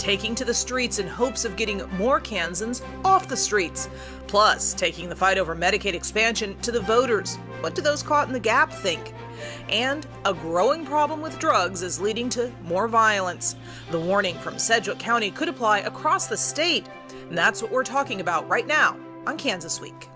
taking to the streets in hopes of getting more Kansans off the streets. Plus, taking the fight over Medicaid expansion to the voters. What do those caught in the gap think? And a growing problem with drugs is leading to more violence. The warning from Sedgwick County could apply across the state. And that's what we're talking about right now on Kansas Week.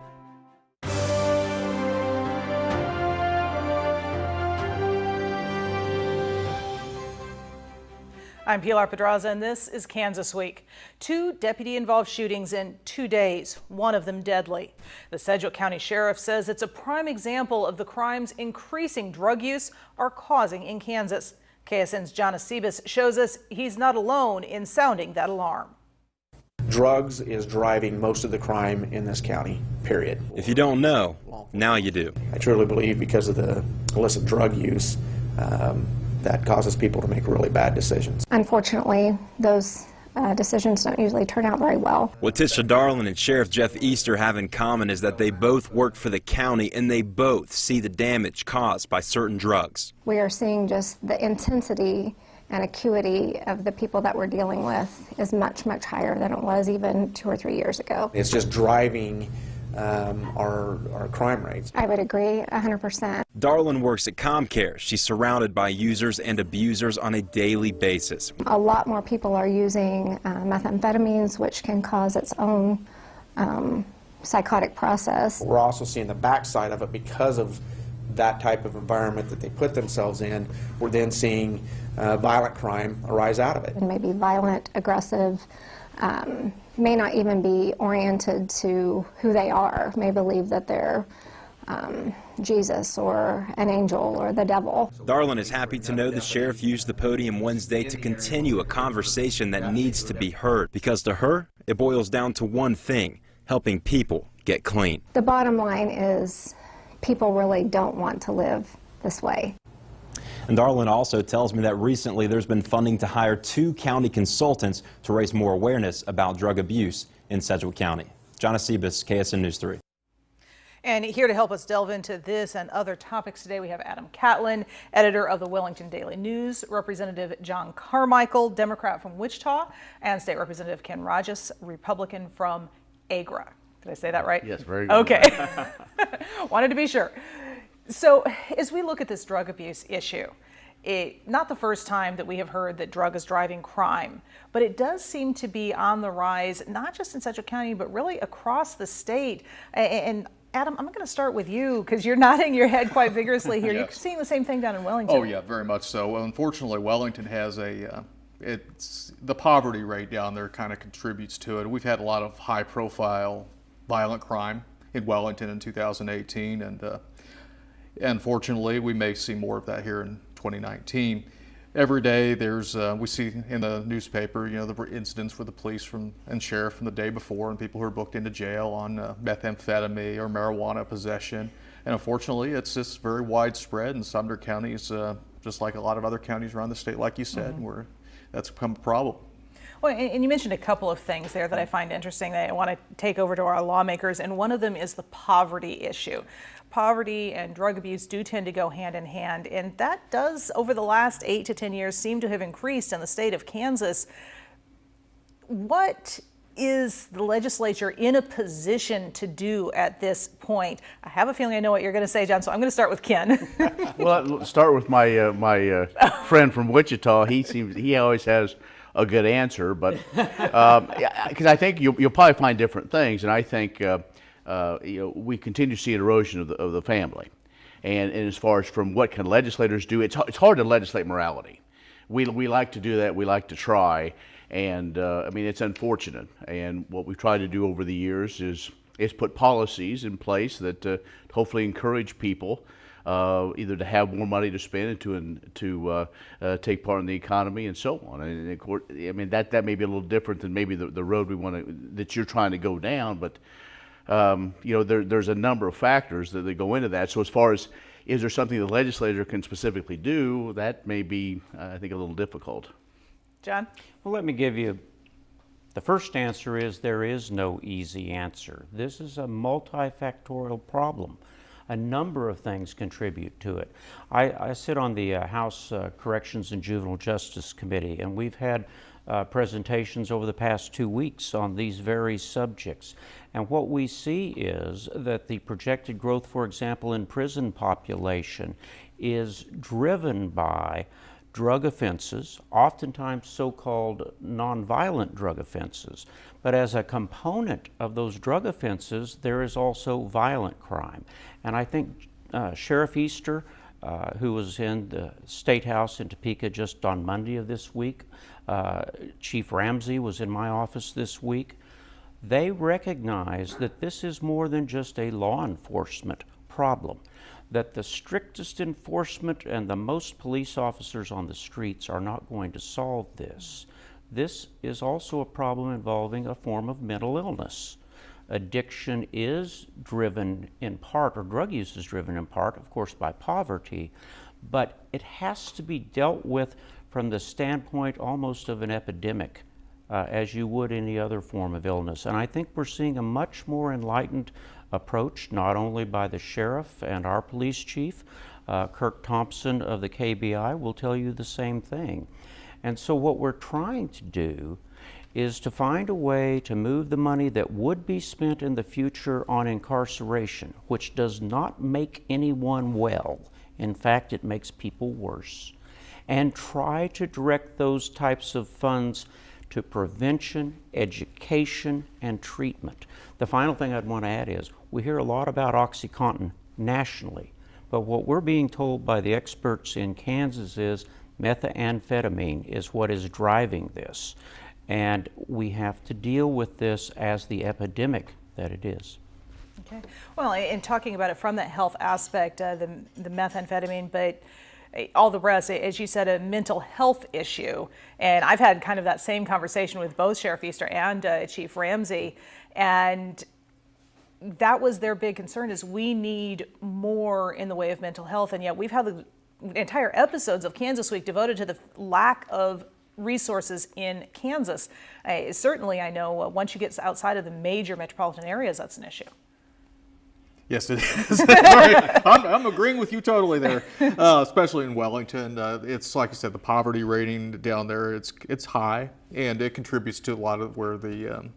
I'm Pilar Pedraza, and this is Kansas Week. 2 deputy-involved shootings in 2 days, one of them deadly. The Sedgwick County Sheriff says it's a prime example of the crimes increasing drug use are causing in Kansas. KSN's John Acebus shows us he's not alone in sounding that alarm. Drugs is driving most of the crime in this county, period. If you don't know, now you do. I truly believe because of the illicit drug use, that causes people to make really bad decisions. Unfortunately, those decisions don't usually turn out very well. What Tisha Darlin and Sheriff Jeff Easter have in common is that they both work for the county and they both see the damage caused by certain drugs. We are seeing just the intensity and acuity of the people that we're dealing with is much, much higher than it was even 2 or 3 years ago. It's just driving our crime rates. I would agree 100%. Darlin works at ComCare. She's surrounded by users and abusers on a daily basis. A lot more people are using methamphetamines, which can cause its own psychotic process. We're also seeing the backside of it because of that type of environment that they put themselves in. We're then seeing violent crime arise out of it. And maybe violent, aggressive, may not even be oriented to who they are, may believe that they're Jesus or an angel or the devil. Darlin is happy to know the sheriff used the podium Wednesday to continue a conversation that needs to be heard, because to her, it boils down to one thing: helping people get clean. The bottom line is people really don't want to live this way. And Darlin also tells me that recently there's been funding to hire 2 county consultants to raise more awareness about drug abuse in Sedgwick County. John Acebus, KSN News 3. And here to help us delve into this and other topics today, we have Adam Catlin, editor of the Wellington Daily News, Representative John Carmichael, Democrat from Wichita, and State Representative Ken Rajas, Republican from Agra. Did I say that right? Yes, very good. Okay. Wanted to be sure. So as we look at this drug abuse issue, not the first time that we have heard that drug is driving crime, but it does seem to be on the rise, not just in Sedgwick County, but really across the state. And Adam, I'm going to start with you because you're nodding your head quite vigorously here. Yes. You're seeing the same thing down in Wellington. Oh yeah, very much so. Well, unfortunately, Wellington has it's the poverty rate down there kind of contributes to it. We've had a lot of high-profile violent crime in Wellington in 2018, and unfortunately, we may see more of that here in 2019. Every day there's, we see in the newspaper, the incidents with the police and sheriff from the day before, and people who are booked into jail on methamphetamine or marijuana possession. And unfortunately, it's just very widespread in Sumner counties, just like a lot of other counties around the state, like you said, where that's become a problem. Well, and you mentioned a couple of things there that I find interesting that I want to take over to our lawmakers, and one of them is the poverty issue. Poverty and drug abuse do tend to go hand in hand, and that does, over the last 8 to 10 years, seem to have increased in the state of Kansas. What is the legislature in a position to do at this point? I have a feeling I know what you're going to say, John, so I'm going to start with Ken. Well, I'll start with my friend from Wichita. He always has a good answer, but because I think you'll probably find different things, and I think we continue to see an erosion of the family, and as far as from what can legislators do, it's hard to legislate morality. We like to do that. We like to try, and I mean, it's unfortunate. And what we've tried to do over the years is put policies in place that hopefully encourage people either to have more money to spend and to take part in the economy and so on. And of course, I mean, that may be a little different than maybe the road that you're trying to go down, but there's a number of factors that go into that. So as far as is there something the legislature can specifically do, that may be, I think, a little difficult. John? Well, let me give you, the first answer is there is no easy answer. This is a multifactorial problem. A number of things contribute to it. I sit on the House Corrections and Juvenile Justice Committee, and we've had presentations over the past 2 weeks on these very subjects. And what we see is that the projected growth, for example, in prison population is driven by drug offenses, oftentimes so-called nonviolent drug offenses. But as a component of those drug offenses, there is also violent crime. And I think Sheriff Easter, who was in the State House in Topeka just on Monday of this week, Chief Ramsey was in my office this week, they recognize that this is more than just a law enforcement problem, that the strictest enforcement and the most police officers on the streets are not going to solve this. This is also a problem involving a form of mental illness. Addiction is driven in part, or drug use is driven in part, of course, by poverty, but it has to be dealt with from the standpoint almost of an epidemic, as you would any other form of illness. And I think we're seeing a much more enlightened approach, not only by the sheriff and our police chief. Kirk Thompson of the KBI will tell you the same thing. And so what we're trying to do is to find a way to move the money that would be spent in the future on incarceration, which does not make anyone well. In fact, it makes people worse. And try to direct those types of funds to prevention, education, and treatment. The final thing I'd want to add is we hear a lot about OxyContin nationally, but what we're being told by the experts in Kansas is methamphetamine is what is driving this. And we have to deal with this as the epidemic that it is. Okay. Well, in talking about it from that health aspect, the methamphetamine, but all the rest, as you said, a mental health issue. And I've had kind of that same conversation with both Sheriff Easter and Chief Ramsey. And that was their big concern, is we need more in the way of mental health. And yet we've had the entire episodes of Kansas Week devoted to the lack of resources in Kansas. Certainly, I know once you get outside of the major metropolitan areas, that's an issue. Yes, it is. Right. I'm agreeing with you totally there, especially in Wellington. It's like I said, the poverty rating down there, it's high, and it contributes to a lot of where there's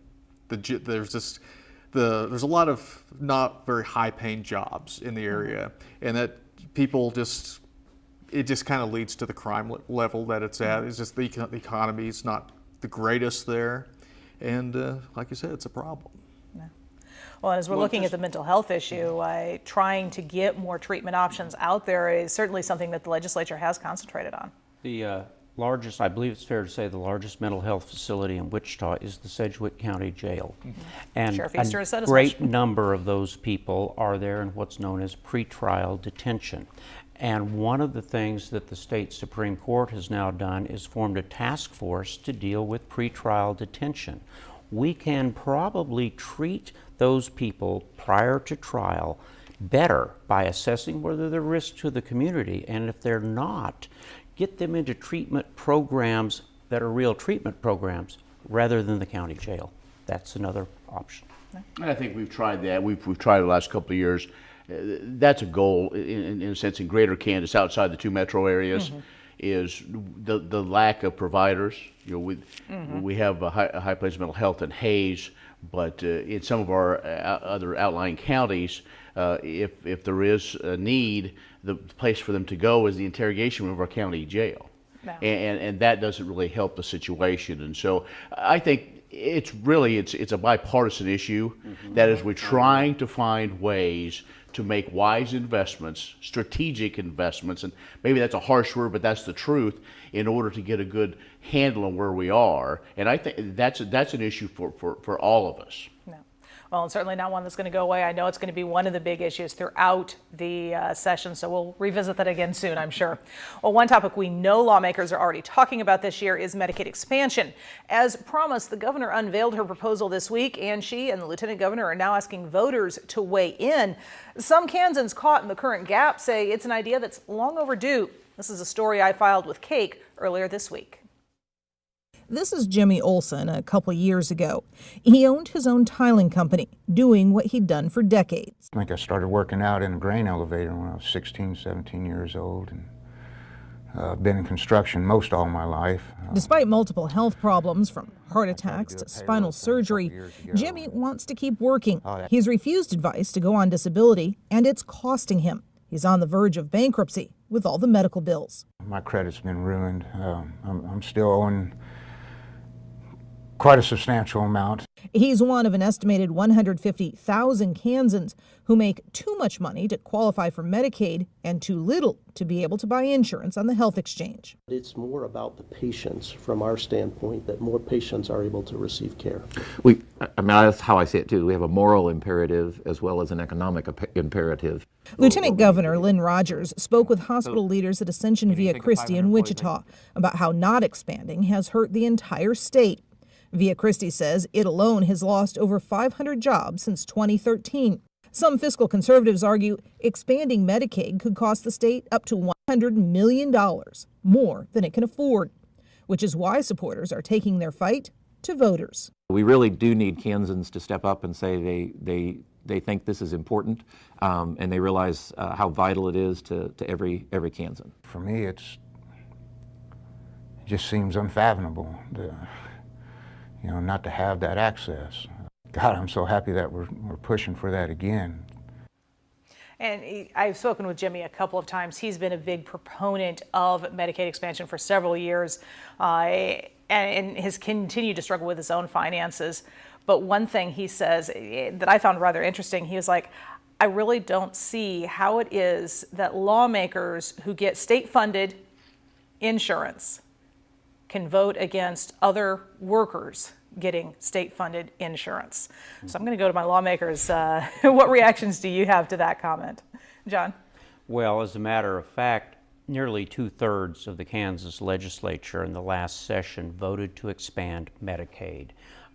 a lot of not very high-paying jobs in the area, and that people it just kind of leads to the crime level that it's at. It's just the economy is not the greatest there, and like you said, it's a problem. Well, as we're looking at the mental health issue, trying to get more treatment options out there is certainly something that the legislature has concentrated on. The largest, I believe it's fair to say, the largest mental health facility in Wichita is the Sedgwick County Jail. Mm-hmm. And Sheriff Easter has said a great number of those people are there in what's known as pretrial detention. And one of the things that the state Supreme Court has now done is formed a task force to deal with pretrial detention. We can probably treat those people prior to trial better by assessing whether they're a risk to the community, and if they're not, get them into treatment programs that are real treatment programs rather than the county jail. That's another option. And I think we've tried that. We've tried it the last couple of years. That's a goal, in a sense, in greater Kansas, outside the two metro areas, is the lack of providers. You know, we have a high place of mental health in Hayes, but in some of our other outlying counties, if there is a need, the place for them to go is the interrogation room of our county jail. No. And that doesn't really help the situation. And so I think it's a bipartisan issue. That is, we're trying to find ways to make wise investments, strategic investments, and maybe that's a harsh word, but that's the truth, in order to get a good handle on where we are. And I think that's an issue for all of us. No. Well, and certainly not one that's going to go away. I know it's going to be one of the big issues throughout the session, so we'll revisit that again soon, I'm sure. Well, one topic we know lawmakers are already talking about this year is Medicaid expansion. As promised, the governor unveiled her proposal this week, and she and the lieutenant governor are now asking voters to weigh in. Some Kansans caught in the current gap say it's an idea that's long overdue. This is a story I filed with Cake earlier this week. This is Jimmy Olson a couple years ago. He owned his own tiling company, doing what he'd done for decades. I think I started working out in a grain elevator when I was 16, 17 years old, and been in construction most all my life. Despite multiple health problems, from heart attacks to spinal surgery, Jimmy wants to keep working. He's refused advice to go on disability, and it's costing him. He's on the verge of bankruptcy with all the medical bills. My credit's been ruined. I'm still owing quite a substantial amount. He's one of an estimated 150,000 Kansans who make too much money to qualify for Medicaid and too little to be able to buy insurance on the health exchange. It's more about the patients from our standpoint, that more patients are able to receive care. I mean, that's how I see it too. We have a moral imperative as well as an economic imperative. Lieutenant Governor Lynn Rogers spoke with hospital leaders at Ascension Via Christi in Wichita about how not expanding has hurt the entire state. Via Christi says it alone has lost over 500 jobs since 2013. Some fiscal conservatives argue expanding Medicaid could cost the state up to $100 million, more than it can afford, which is why supporters are taking their fight to voters. We really do need Kansans to step up and say they think this is important, and they realize how vital it is to every Kansan. For me, it just seems unfathomable, not to have that access. God, I'm so happy that we're pushing for that again. And I've spoken with Jimmy a couple of times. He's been a big proponent of Medicaid expansion for several years and has continued to struggle with his own finances. But one thing he says that I found rather interesting, he was like, I really don't see how it is that lawmakers who get state-funded insurance can vote against other workers getting state-funded insurance. So I'm going to go to my lawmakers. What reactions do you have to that comment? John? Well, as a matter of fact, nearly 2/3 of the Kansas legislature in the last session voted to expand Medicaid.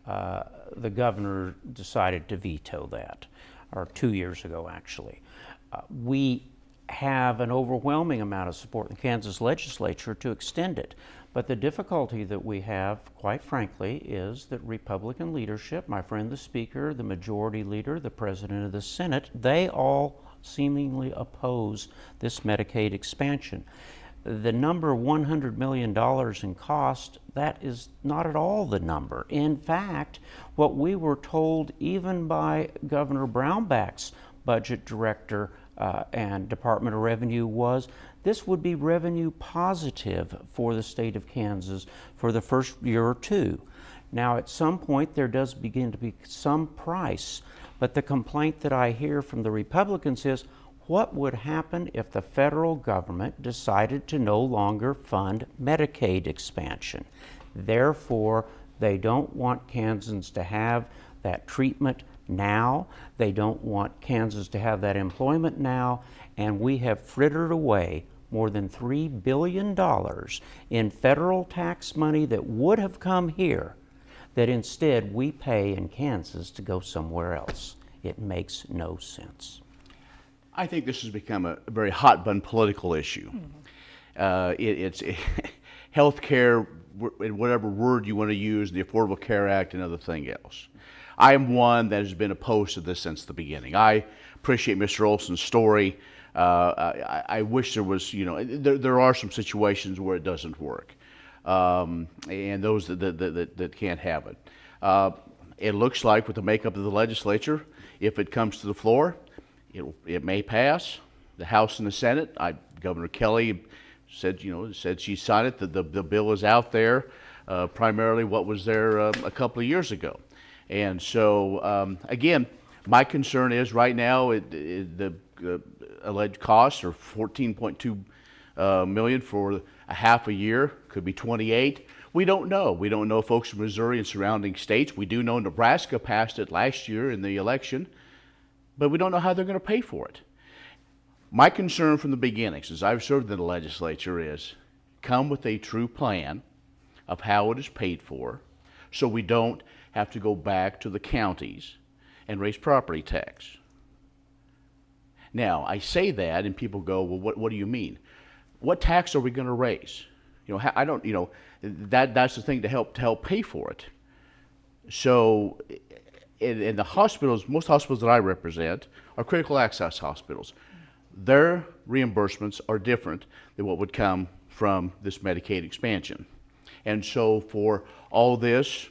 The governor decided to veto that, or 2 years ago actually. We have an overwhelming amount of support in the Kansas legislature to extend it. But the difficulty that we have, quite frankly, is that Republican leadership, my friend the Speaker, the Majority Leader, the President of the Senate, they all seemingly oppose this Medicaid expansion. The number $100 million in cost, that is not at all the number. In fact, what we were told even by Governor Brownback's budget director and Department of Revenue was this would be revenue positive for the state of Kansas for the first year or two. Now, at some point, there does begin to be some price, but the complaint that I hear from the Republicans is, what would happen if the federal government decided to no longer fund Medicaid expansion? Therefore, they don't want Kansans to have that treatment now. They don't want Kansas to have that employment now, and we have frittered away more than $3 billion in federal tax money that would have come here, that instead we pay in Kansas to go somewhere else. It makes no sense. I think this has become a very hot-button political issue. It's health care, whatever word you want to use, the Affordable Care Act, and everything else. I am one that has been opposed to this since the beginning. I appreciate Mr. Olson's story. I wish there was, there are some situations where it doesn't work, and those that can't have it. It looks like with the makeup of the legislature, if it comes to the floor, it may pass. The House and the Senate, Governor Kelly said, said she signed it. The bill is out there, primarily what was there a couple of years ago. And so, again, my concern is right now the alleged costs are $14.2 million for a half a year, could be 28. We don't know. We don't know folks from Missouri and surrounding states. We do know Nebraska passed it last year in the election, but we don't know how they're going to pay for it. My concern from the beginning, since I've served in the legislature, is come with a true plan of how it is paid for, so we don't have to go back to the counties and raise property tax. Now, I say that and people go, well, what do you mean? What tax are we going to raise? I don't, that's the thing to help pay for it. So in the hospitals, most hospitals that I represent are critical access hospitals. Their reimbursements are different than what would come from this Medicaid expansion. And so for all this,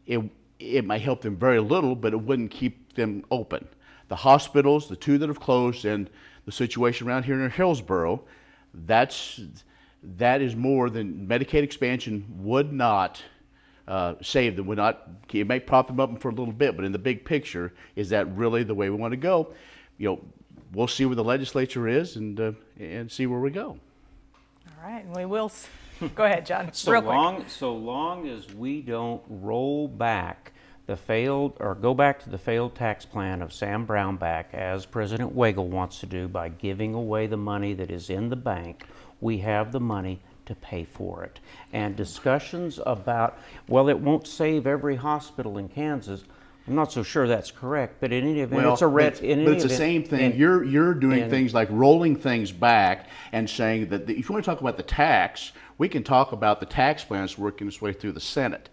it might help them very little, but it wouldn't keep them open. The hospitals, the two that have closed, and the situation around here in Hillsborough, that is more than Medicaid expansion would not save them. Would not, it may prop them up for a little bit, but in the big picture, is that really the way we want to go? We'll see where the legislature is and see where we go. All right, and we will. Go ahead, John. So long as we don't roll back go back to the failed tax plan of Sam Brownback, as President Wagle wants to do by giving away the money that is in the bank, we have the money to pay for it. And discussions about, well, it won't save every hospital in Kansas, I'm not so sure that's correct, but in any event, it's a red. But it's the same thing. You're doing things like rolling things back and saying that if you want to talk about the tax, we can talk about the tax plans working its way through the Senate.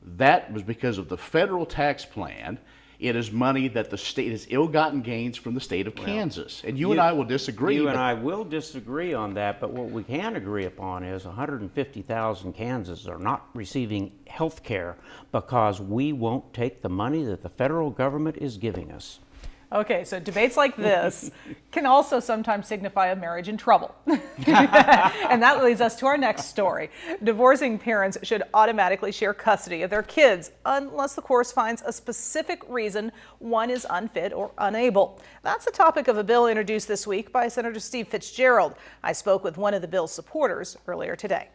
That was because of the federal tax plan. It is money that the state has ill-gotten gains from the state of Kansas. And you and I will disagree. You and I will disagree on that, but what we can agree upon is 150,000 Kansans are not receiving health care because we won't take the money that the federal government is giving us. Okay, so debates like this can also sometimes signify a marriage in trouble. And that leads us to our next story. Divorcing parents should automatically share custody of their kids unless the court finds a specific reason one is unfit or unable. That's the topic of a bill introduced this week by Senator Steve Fitzgerald. I spoke with one of the bill's supporters earlier today.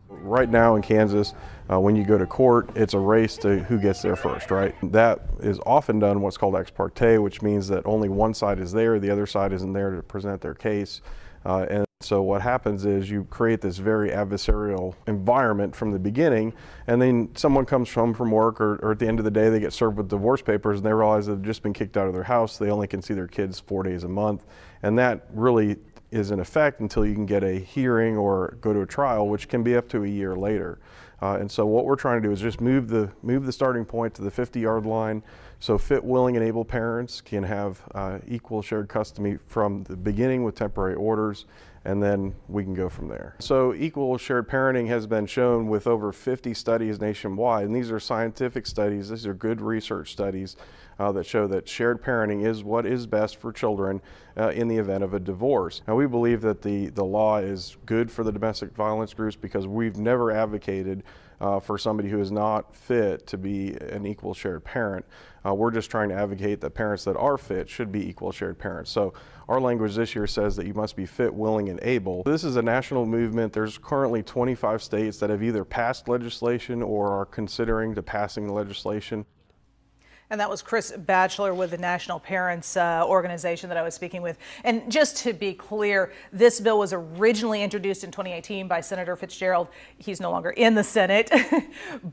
Right now in Kansas, when you go to court, it's a race to who gets there first, right? That is often done what's called ex parte, which means that only one side is there, the other side isn't there to present their case. And so what happens is you create this very adversarial environment from the beginning, and then someone comes home from work or at the end of the day they get served with divorce papers and they realize they've just been kicked out of their house. They only can see their kids 4 days a month, and that really is in effect until you can get a hearing or go to a trial, which can be up to a year later. And so what we're trying to do is just move the starting point to the 50-yard line, so fit, willing, and able parents can have equal shared custody from the beginning with temporary orders, and then we can go from there. So equal shared parenting has been shown with over 50 studies nationwide, and these are scientific studies, these are good research studies that show that shared parenting is what is best for children in the event of a divorce. Now we believe that the law is good for the domestic violence groups because we've never advocated for somebody who is not fit to be an equal shared parent. We're just trying to advocate that parents that are fit should be equal shared parents. So our language this year says that you must be fit, willing, and able. This is a national movement. There's currently 25 states that have either passed legislation or are considering to passing the legislation. And that was Chris Batchelor with the National Parents Organization that I was speaking with. And just to be clear, this bill was originally introduced in 2018 by Senator Fitzgerald. He's no longer in the Senate,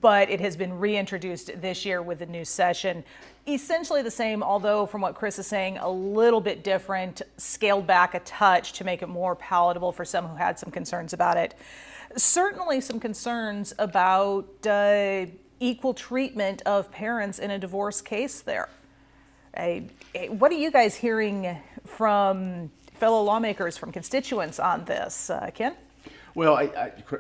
but it has been reintroduced this year with the new session. Essentially the same, although from what Chris is saying, a little bit different, scaled back a touch to make it more palatable for some who had some concerns about it. Certainly some concerns about equal treatment of parents in a divorce case there. What are you guys hearing from fellow lawmakers, from constituents on this, Ken? Well, in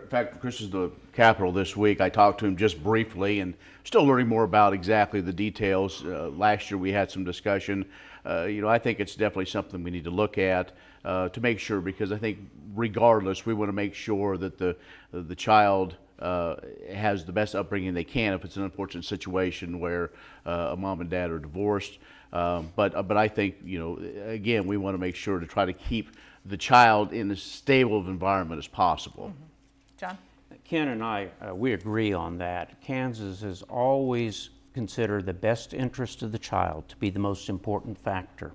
fact, Chris is the Capitol this week. I talked to him just briefly and still learning more about exactly the details. Last year we had some discussion. I think it's definitely something we need to look at to make sure, because I think regardless, we want to make sure that the child has the best upbringing they can if it's an unfortunate situation where a mom and dad are divorced. But I think, again, we want to make sure to try to keep the child in as stable of environment as possible. Mm-hmm. John? Ken and I, we agree on that. Kansas has always considered the best interest of the child to be the most important factor.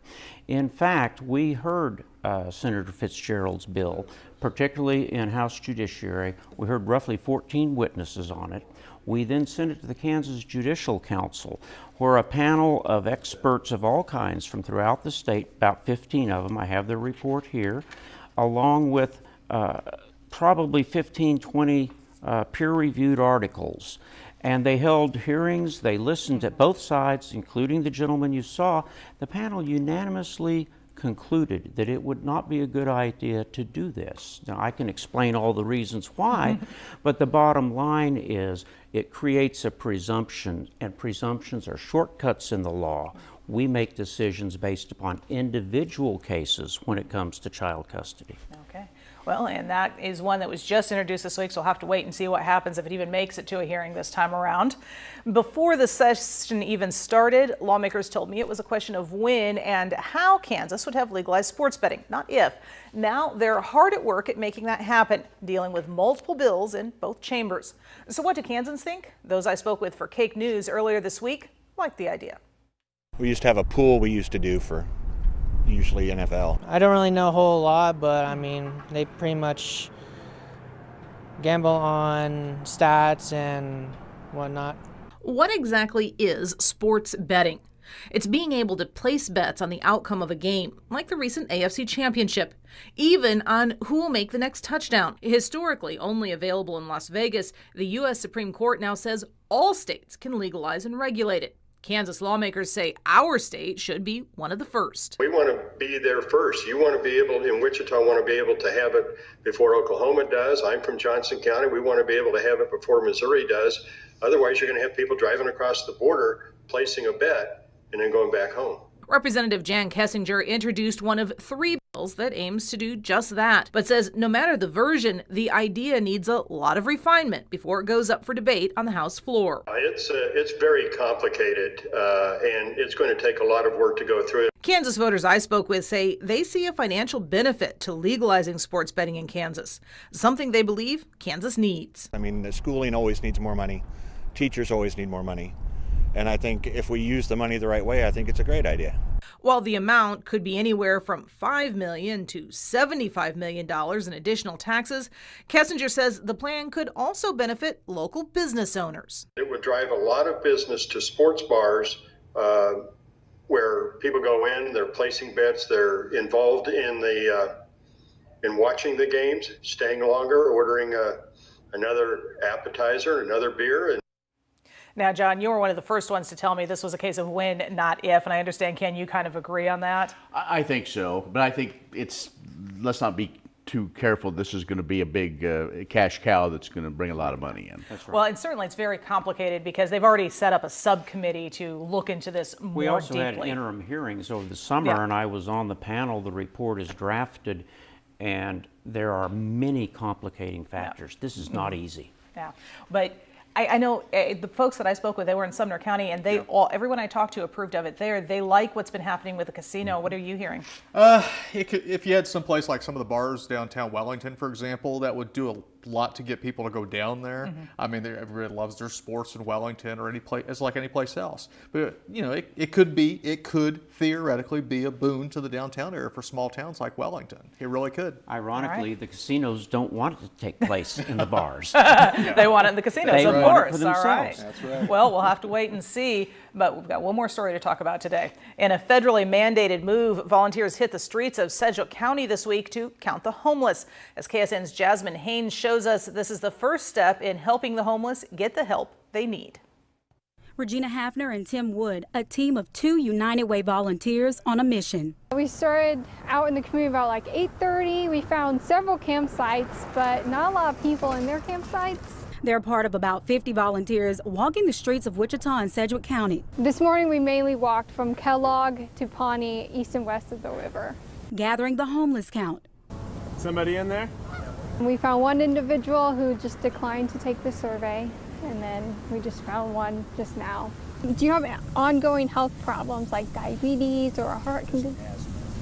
In fact, we heard Senator Fitzgerald's bill, particularly in House Judiciary. We heard roughly 14 witnesses on it. We then sent it to the Kansas Judicial Council, where a panel of experts of all kinds from throughout the state, about 15 of them, I have their report here, along with probably 15, 20 peer-reviewed articles. And they held hearings, they listened to both sides, including the gentleman you saw. The panel unanimously concluded that it would not be a good idea to do this. Now, I can explain all the reasons why, but the bottom line is it creates a presumption, and presumptions are shortcuts in the law. We make decisions based upon individual cases when it comes to child custody. Okay. Well, and that is one that was just introduced this week, so we'll have to wait and see what happens if it even makes it to a hearing this time around. Before the session even started, lawmakers told me it was a question of when and how Kansas would have legalized sports betting, not if. Now they're hard at work at making that happen, dealing with multiple bills in both chambers. So what do Kansans think? Those I spoke with for Cake News earlier this week liked the idea. We used to have a pool we used to do for usually NFL. I don't really know a whole lot, but I mean, they pretty much gamble on stats and whatnot. What exactly is sports betting? It's being able to place bets on the outcome of a game, like the recent AFC Championship, even on who will make the next touchdown. Historically only available in Las Vegas, the U.S. Supreme Court now says all states can legalize and regulate it. Kansas lawmakers say our state should be one of the first. We want to be there first. You want to be able, in Wichita, want to be able to have it before Oklahoma does. I'm from Johnson County. We want to be able to have it before Missouri does. Otherwise, you're going to have people driving across the border, placing a bet, and then going back home. Representative Jan Kessinger introduced one of 3 bills that aims to do just that, but says no matter the version, the idea needs a lot of refinement before it goes up for debate on the House floor. It's very complicated, and it's going to take a lot of work to go through it. Kansas voters I spoke with say they see a financial benefit to legalizing sports betting in Kansas, something they believe Kansas needs. I mean, the schooling always needs more money. Teachers always need more money. And I think if we use the money the right way, I think it's a great idea. While the amount could be anywhere from $5 million to $75 million in additional taxes, Kessinger says the plan could also benefit local business owners. It would drive a lot of business to sports bars where people go in, they're placing bets, they're involved in watching the games, staying longer, ordering another appetizer, another beer. Now, John, you were one of the first ones to tell me this was a case of when, not if, and I understand, Ken, you kind of agree on that? I think so, but I think let's not be too careful. This is going to be a big cash cow that's going to bring a lot of money in. That's right. Well, and certainly it's very complicated because they've already set up a subcommittee to look into this more deeply. We also had interim hearings over the summer, and I was on the panel. The report is drafted, and there are many complicating factors. This is not easy. Yeah, but I know the folks that I spoke with, they were in Sumner County, and they everyone I talked to approved of it there. They like what's been happening with the casino. What are you hearing? If you had some place like some of the bars downtown Wellington, for example, that would do a lot to get people to go down there. Mm-hmm. I mean, everybody loves their sports in Wellington or any place. It's like any place else. But you know, it could theoretically be a boon to the downtown area for small towns like Wellington. It really could. Ironically, the casinos don't want it to take place in the bars. They want it in the casinos, They of want course. it for themselves. All right. That's right. Well, we'll have to wait and see. But we've got one more story to talk about today. In a federally mandated move, volunteers hit the streets of Sedgwick County this week to count the homeless. As KSN's Jasmine Haynes shows us, this is the first step in helping the homeless get the help they need. Regina Hafner and Tim Wood, a team of 2 United Way volunteers on a mission. We started out in the community about like 8:30. We found several campsites, but not a lot of people in their campsites. They're part of about 50 volunteers walking the streets of Wichita and Sedgwick County. This morning we mainly walked from Kellogg to Pawnee, east and west of the river. Gathering the homeless count. Somebody in there? We found one individual who just declined to take the survey, and then we just found one just now. Do you have ongoing health problems like diabetes or a heart condition?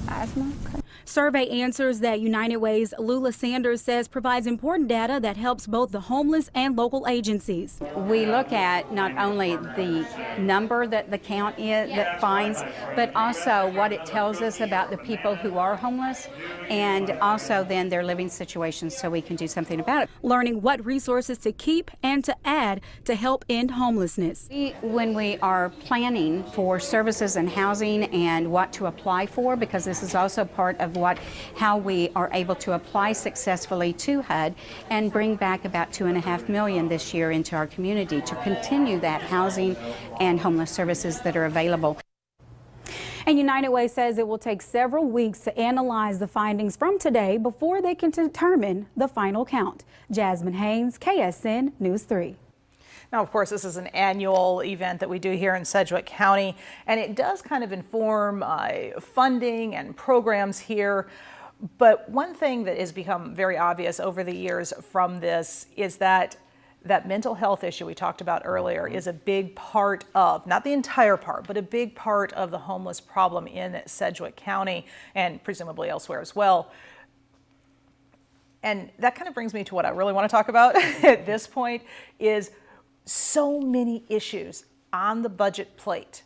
Asthma? Okay. Survey answers that United Way's Lula Sanders says provides important data that helps both the homeless and local agencies. We look at not only the number that the count is, that finds, but also what it tells us about the people who are homeless and also then their living situations so we can do something about it. Learning what resources to keep and to add to help end homelessness. When we are planning for services and housing and what to apply for, because this is also part of of how we are able to apply successfully to HUD and bring back about $2.5 million this year into our community to continue that housing and homeless services that are available. And United Way says it will take several weeks to analyze the findings from today before they can determine the final count. Jasmine Haynes, KSN News 3. Now, of course, this is an annual event that we do here in Sedgwick County, and it does kind of inform funding and programs here. But one thing that has become very obvious over the years from this is that mental health issue we talked about earlier is a big part of, not the entire part, but a big part of the homeless problem in Sedgwick County and presumably elsewhere as well. And that kind of brings me to what I really want to talk about at this point is so many issues on the budget plate.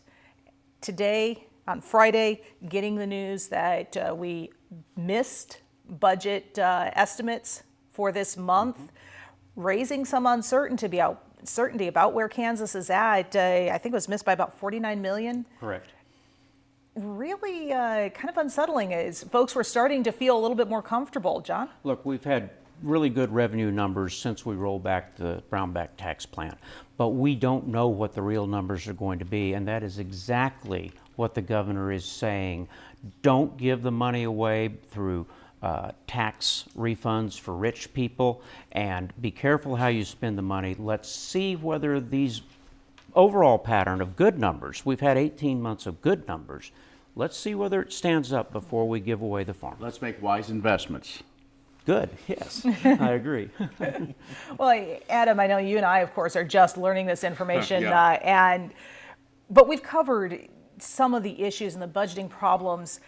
Today, on Friday, getting the news that we missed budget estimates for this month, raising some uncertainty about where Kansas is at. I think it was missed by about $49 million. Correct. Really kind of unsettling is folks were starting to feel a little bit more comfortable. John? Look, we've had really good revenue numbers since we rolled back the Brownback tax plan, but we don't know what the real numbers are going to be, and that is exactly what the governor is saying. Don't give the money away through tax refunds for rich people, and be careful how you spend the money. Let's see whether these overall pattern of good numbers, we've had 18 months of good numbers, let's see whether it stands up before we give away the farm. Let's make wise investments. Good, yes, I agree. Well, Adam, I know you and I, of course, are just learning this information, Yeah. But we've covered some of the issues and the budgeting problems.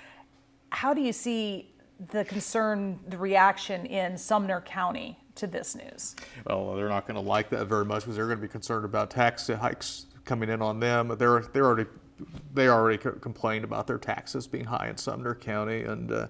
How do you see the concern, the reaction in Sumner County to this news? Well, they're not going to like that very much because they're going to be concerned about tax hikes coming in on them. They already complained about their taxes being high in Sumner County, and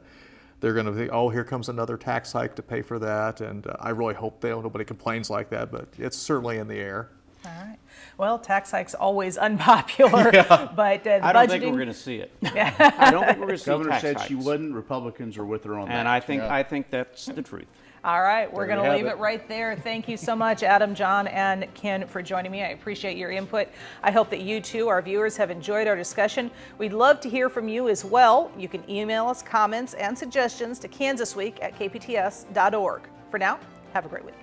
they're going to think, oh, here comes another tax hike to pay for that. And I really hope nobody complains like that, but it's certainly in the air. All right. Well, tax hikes always unpopular, but the I don't budgeting. think we're going to see it. I don't think we're going to see Governor tax said hikes. she wouldn't. Republicans are with her on that. And I think that's the truth. All right, we're There going you to have leave it right there. Thank you so much, Adam, John, and Ken, for joining me. I appreciate your input. I hope that you too, our viewers, have enjoyed our discussion. We'd love to hear from you as well. You can email us comments and suggestions to kansasweek@kpts.org. For now, have a great week.